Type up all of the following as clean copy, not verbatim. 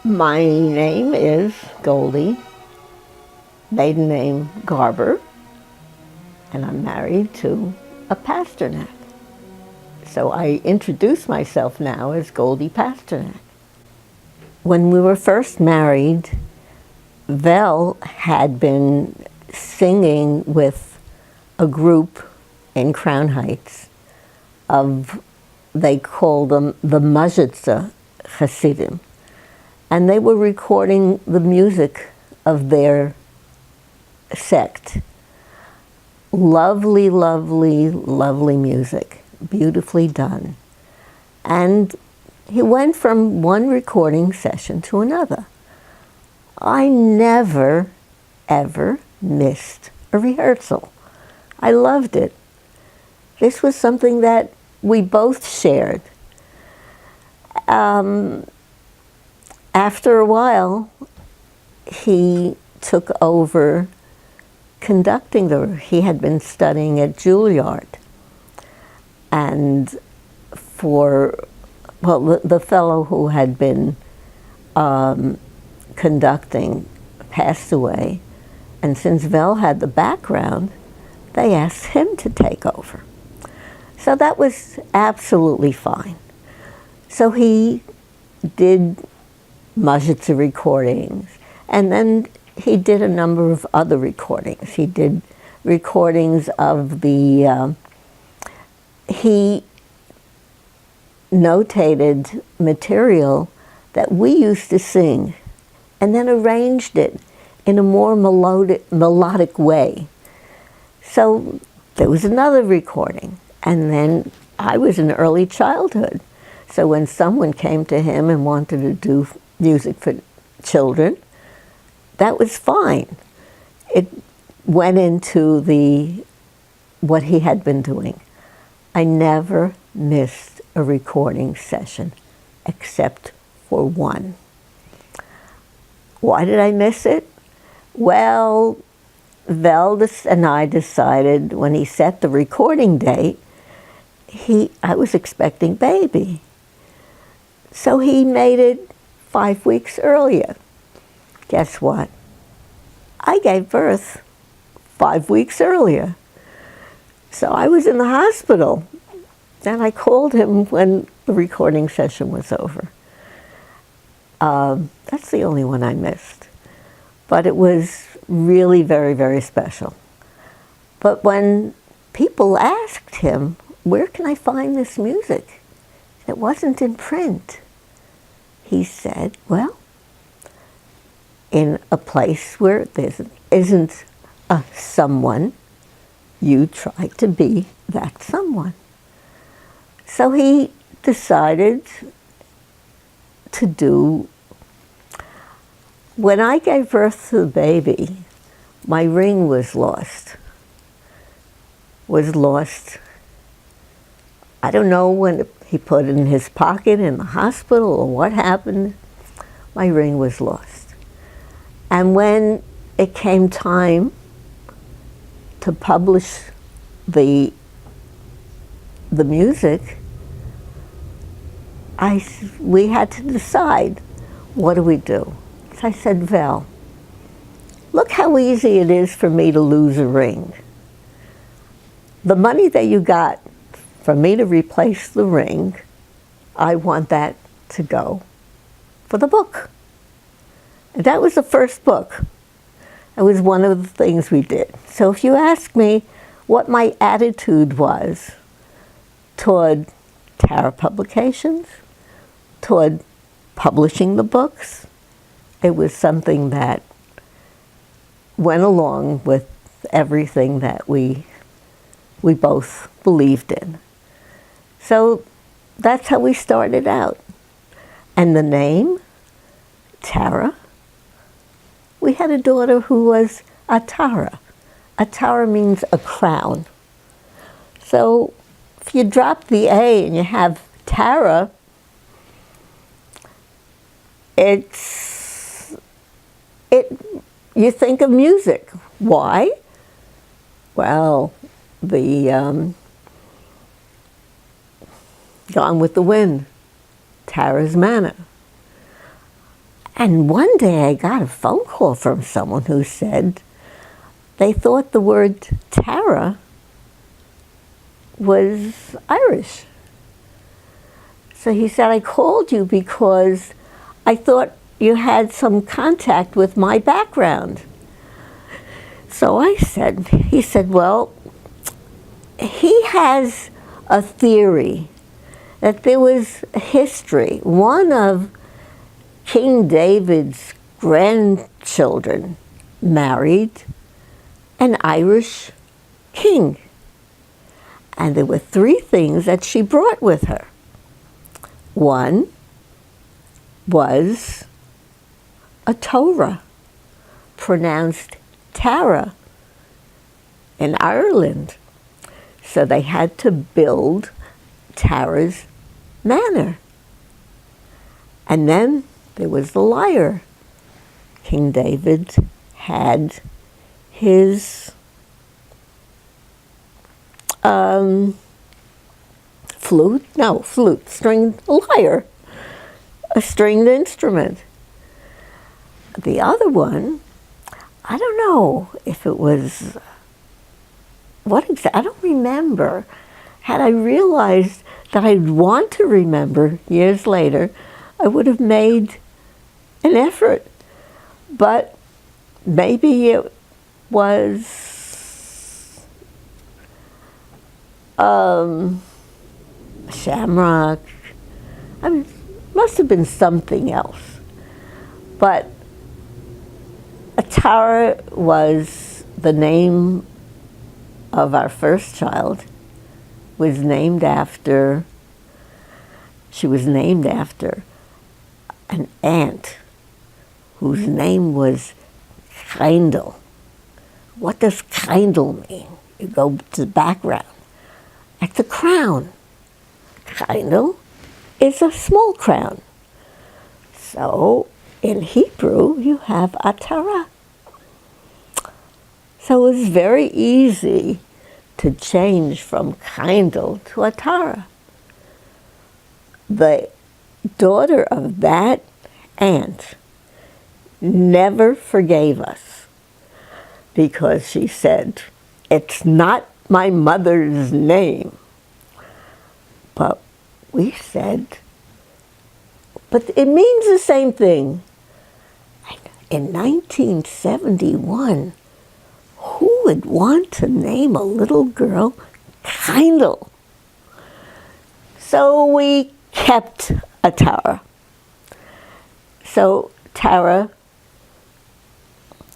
My name is Goldie, maiden name Garber, and I'm married to a Pasternak. So I introduce myself now as Goldie Pasternak. When we were first married, Vel had been singing with a group in Crown Heights they called them the musicologist Hasidim. And they were recording the music of their sect. Lovely, lovely, lovely music, beautifully done. And he went from one recording session to another. I never, ever missed a rehearsal. I loved it. This was something that we both shared. After a while, he took over conducting he had been studying at Juilliard. And the fellow who had been conducting passed away. And since Vel had the background, they asked him to take over. So that was absolutely fine. So he did Majitza recordings, and then he did a number of other recordings. He did recordings of he notated material that we used to sing and then arranged it in a more melodic way. So there was another recording, and then I was in early childhood. So when someone came to him and wanted to do music for children, that was fine. It went into what he had been doing. I never missed a recording session except for one. Why did I miss it? Well, Vel and I decided when he set the recording date, I was expecting baby. So he made it 5 weeks earlier. Guess what? I gave birth 5 weeks earlier. So I was in the hospital, and I called him when the recording session was over. That's the only one I missed. But it was really very, very special. But when people asked him, where can I find this music? It wasn't in print. He said, well, in a place where there isn't a someone, you try to be that someone. So he decided to do, when I gave birth to the baby, my ring was lost. I don't know when he put it in his pocket in the hospital or what happened. My ring was lost. And when it came time to publish the music, we had to decide, what do we do? So I said, Vel, look how easy it is for me to lose a ring. The money that you got for me to replace the ring, I want that to go for the book. And that was the first book. It was one of the things we did. So if you ask me what my attitude was toward Tara Publications, toward publishing the books, it was something that went along with everything that we both believed in. So that's how we started out. And the name, Tara, we had a daughter who was Atara. Atara means a crown. So if you drop the A and you have Tara, you think of music. Why? Well, the Gone with the Wind, Tara's Manor. And one day I got a phone call from someone who said they thought the word Tara was Irish. So he said, I called you because I thought you had some contact with my background. So he said, well, he has a theory that there was a history. One of King David's grandchildren married an Irish king. And there were three things that she brought with her. One was a Torah, pronounced Tara, in Ireland. So they had to build Tara's manor. And then there was the lyre. King David had his stringed lyre, a stringed instrument. The other one, I don't know if it was, I don't remember. Had I realized that I'd want to remember years later, I would have made an effort. But maybe it was shamrock. I mean, must have been something else. But Tara was the name of our first child. She was named after an aunt whose name was Kindle. What does Kindle mean? You go to the background. At the crown. Kindle is a small crown. So in Hebrew, you have Atara. So it was very easy to change from Kindle to Atara. The daughter of that aunt never forgave us because she said, it's not my mother's name. But we said, but it means the same thing. In 1971, who would want to name a little girl Kindle? So we kept a Tara. So Tara,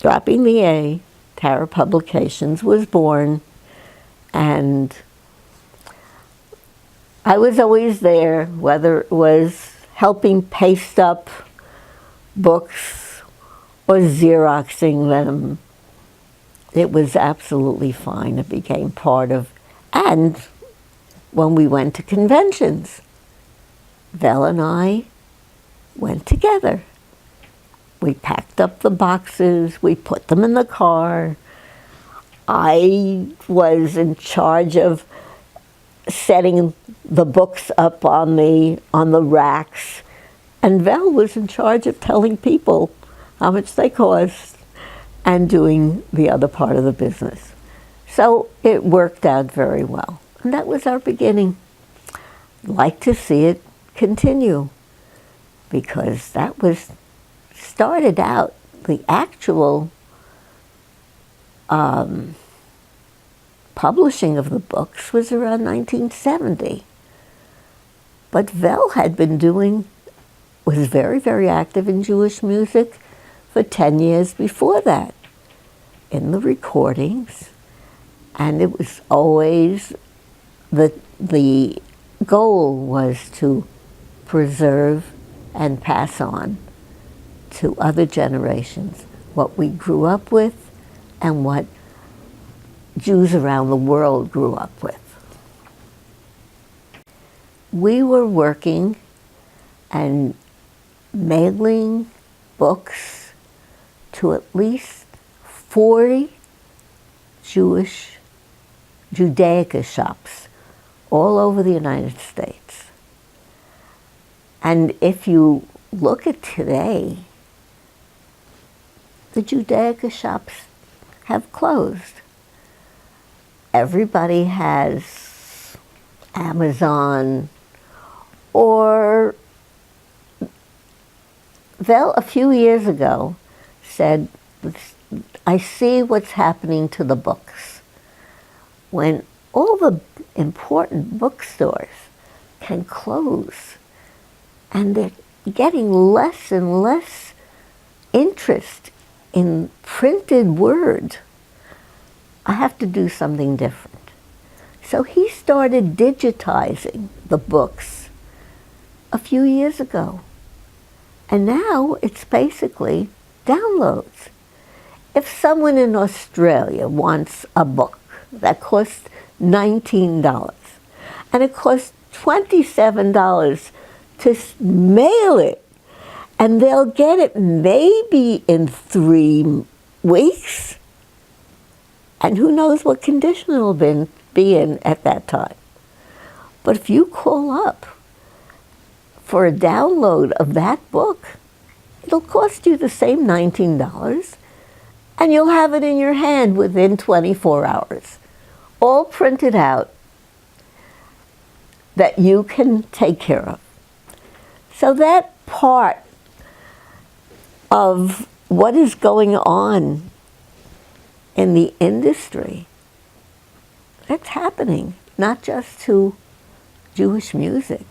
dropping the A, Tara Publications was born, and I was always there, whether it was helping paste up books or Xeroxing them. It was absolutely fine. It became part of, and when we went to conventions, Vel and I went together. We packed up the boxes, we put them in the car. I was in charge of setting the books up on the racks, and Vel was in charge of telling people how much they cost and doing the other part of the business. So it worked out very well. And that was our beginning. I'd like to see it continue, because that was started out, the actual publishing of the books was around 1970. But Vel had been was very, very active in Jewish music for 10 years before that, in the recordings. And it was always, the goal was to preserve and pass on to other generations what we grew up with and what Jews around the world grew up with. We were working and mailing books to at least 40 Judaica shops all over the United States. And if you look at today, the Judaica shops have closed. Everybody has Amazon, or Vel, a few years ago, said, I see what's happening to the books. When all the important bookstores can close, and they're getting less and less interest in printed word, I have to do something different. So he started digitizing the books a few years ago. And now it's basically downloads. If someone in Australia wants a book that costs $19 and it costs $27 to mail it, and they'll get it maybe in 3 weeks, and who knows what condition it'll be in at that time. But if you call up for a download of that book, it'll cost you the same $19, and you'll have it in your hand within 24 hours, all printed out that you can take care of. So that part of what is going on in the industry, that's happening, not just to Jewish music,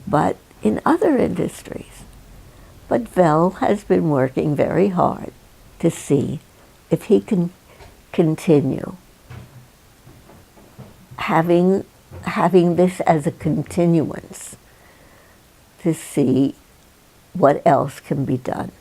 but in other industries. But Vel has been working very hard to see if he can continue having this as a continuance, to see what else can be done.